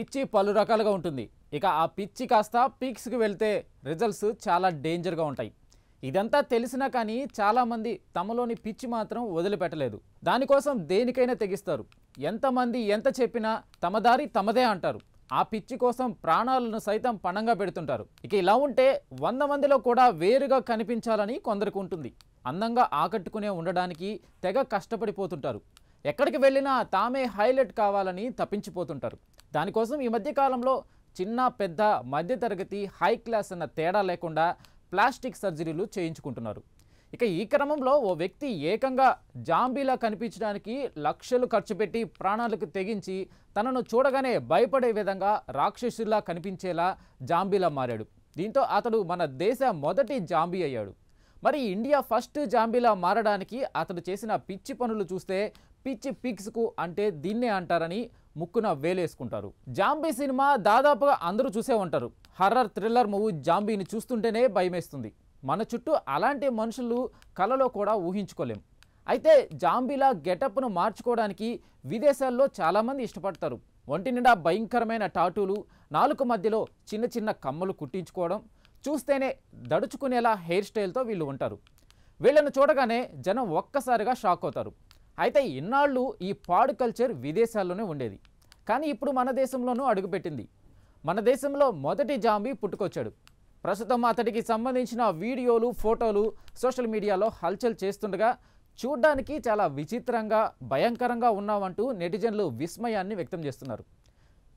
పిచ్చి పలు రకాలుగా ఉంటుంది. ఇక ఆ పిచ్చి కాస్త పీక్స్‌కి వెళ్తే రిజల్ట్స్ చాలా డేంజర్‌గా ఉంటాయి. ఇదంతా తెలిసినా కానీ చాలామంది తమలోని పిచ్చి మాత్రం వదిలిపెట్టలేదు. దానికోసం దేనికైనా తెగిస్తారు. ఎంతమంది ఎంత చెప్పినా తమ దారి తమదే అంటారు. ఆ పిచ్చి కోసం ప్రాణాలను సైతం పణంగా పెడుతుంటారు. ఇక ఇలా ఉంటే 100 మందిలో కూడా వేరుగా కనిపించాలని కొందరికి ఉంటుంది. అందంగా ఆకట్టుకునే ఉండడానికి తెగ కష్టపడిపోతుంటారు. ఎక్కడికి వెళ్ళినా తామే హైలైట్ కావాలని తప్పించిపోతుంటారు. దానికోసం ఈ మధ్య కాలంలో చిన్న పెద్ద మధ్యతరగతి హై క్లాస్ అన్న తేడా లేకుండా ప్లాస్టిక్ సర్జరీలు చేయించుకుంటున్నారు. ఇక ఈ క్రమంలో ఓ వ్యక్తి ఏకంగా జాంబీలా కనిపించడానికి లక్షలు ఖర్చు పెట్టి ప్రాణాలకు తెగించి తనను చూడగానే భయపడే విధంగా రాక్షసులా కనిపించేలా జాంబీలా మారాడు. దీంతో అతడు మన దేశ మొదటి జాంబీ అయ్యాడు. మరి ఇండియా ఫస్ట్ జాంబీలా మారడానికి అతడు చేసిన పిచ్చి పనులు చూస్తే పిచ్చి పిక్స్కు అంటే దీన్నే అంటారని ముక్కున వేలేసుకుంటారు. జాంబీ సినిమా దాదాపుగా అందరూ చూసే ఉంటారు. హర్రర్ థ్రిల్లర్ మూవీ జాంబీని చూస్తుంటేనే భయమేస్తుంది. మన చుట్టూ అలాంటి మనుషులు కలలో కూడా ఊహించుకోలేం. అయితే జాంబీలా గెటప్ను మార్చుకోవడానికి విదేశాల్లో చాలామంది ఇష్టపడతారు. ఒంటి నిండా భయంకరమైన టాటూలు, నాలుక మధ్యలో చిన్న చిన్న కమ్మలు కుట్టించుకోవడం, చూస్తేనే దడుచుకునేలా హెయిర్ స్టైల్తో వీళ్ళు ఉంటారు. వీళ్ళను చూడగానే జనం ఒక్కసారిగా షాక్ అవుతారు. అయితే ఇన్నాళ్ళు ఈ పాడు కల్చర్ విదేశాల్లోనే ఉండేది. కానీ ఇప్పుడు మన దేశంలోనూ అడుగుపెట్టింది. మన దేశంలో మొదటి జాంబీ పుట్టుకొచ్చాడు. ప్రస్తుతం అతడికి సంబంధించిన వీడియోలు, ఫోటోలు సోషల్ మీడియాలో హల్చల్ చేస్తుండగా చూడ్డానికి చాలా విచిత్రంగా, భయంకరంగా ఉన్నామంటూ నెటిజన్లు విస్మయాన్ని వ్యక్తం చేస్తున్నారు.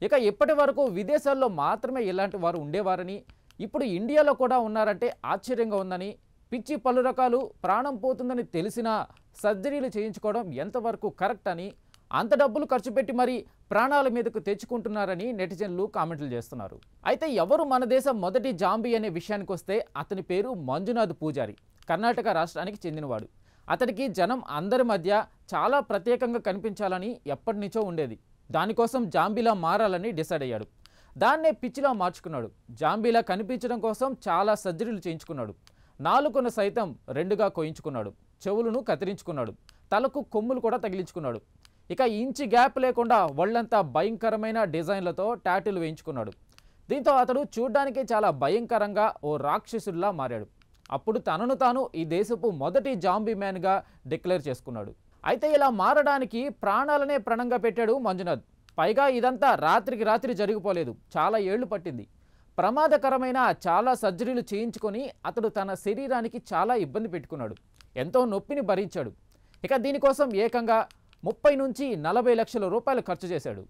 ఇక ఇప్పటి వరకు విదేశాల్లో మాత్రమే ఇలాంటి వారు ఉండేవారని, ఇప్పుడు ఇండియాలో కూడా ఉన్నారంటే ఆశ్చర్యంగా ఉందని, పిచ్చి పలు రకాలు ప్రాణం పోతుందని తెలిసినా సర్జరీలు చేయించుకోవడం ఎంతవరకు కరెక్ట్ అని, అంత డబ్బులు ఖర్చు పెట్టి మరీ ప్రాణాల మీదకు తెచ్చుకుంటున్నారని నెటిజన్లు కామెంట్లు చేస్తున్నారు. అయితే ఎవరు మన దేశం మొదటి జాంబీ అనే విషయానికి వస్తే అతని పేరు మంజునాథ్ పూజారి. కర్ణాటక రాష్ట్రానికి చెందినవాడు. అతడికి జనం అందరి మధ్య చాలా ప్రత్యేకంగా కనిపించాలని ఎప్పటి నుంచో ఉండేది. దానికోసం జాంబీలా మారాలని డిసైడ్ అయ్యాడు. దాన్నే పిచ్చిలా మార్చుకున్నాడు. జాంబీలా కనిపించడం కోసం చాలా సర్జరీలు చేయించుకున్నాడు. నాలుకను సైతం రెండుగా కోయించుకున్నాడు. చెవులను కత్తిరించుకున్నాడు. తలకు కొమ్ములు కూడా తగిలించుకున్నాడు. ఇక ఇంచి గ్యాప్ లేకుండా ఒళ్ళంతా భయంకరమైన డిజైన్లతో టాటూలు వేయించుకున్నాడు. దీంతో అతడు చూడ్డానికి చాలా భయంకరంగా ఓ రాక్షసుడిలా మారాడు. అప్పుడు తనను తాను ఈ దేశపు మొదటి జాంబీ మ్యాన్గా డిక్లేర్ చేసుకున్నాడు. అయితే ఇలా మారడానికి ప్రాణాలనే ప్రణంగా పెట్టాడు మంజునాథ్. పైగా ఇదంతా రాత్రికి రాత్రి జరిగిపోలేదు, చాలా ఏళ్లు పట్టింది. ప్రమాదకరమైన చాలా సర్జరీలు చేయించుకొని అతడు తన శరీరానికి చాలా ఇబ్బంది పెట్టుకున్నాడు. ఎంతో నొప్పిని భరించాడు. ఇక దీనికోసం ఏకంగా 30 నుంచి 40 లక్షల రూపాయలు ఖర్చు చేశాడు.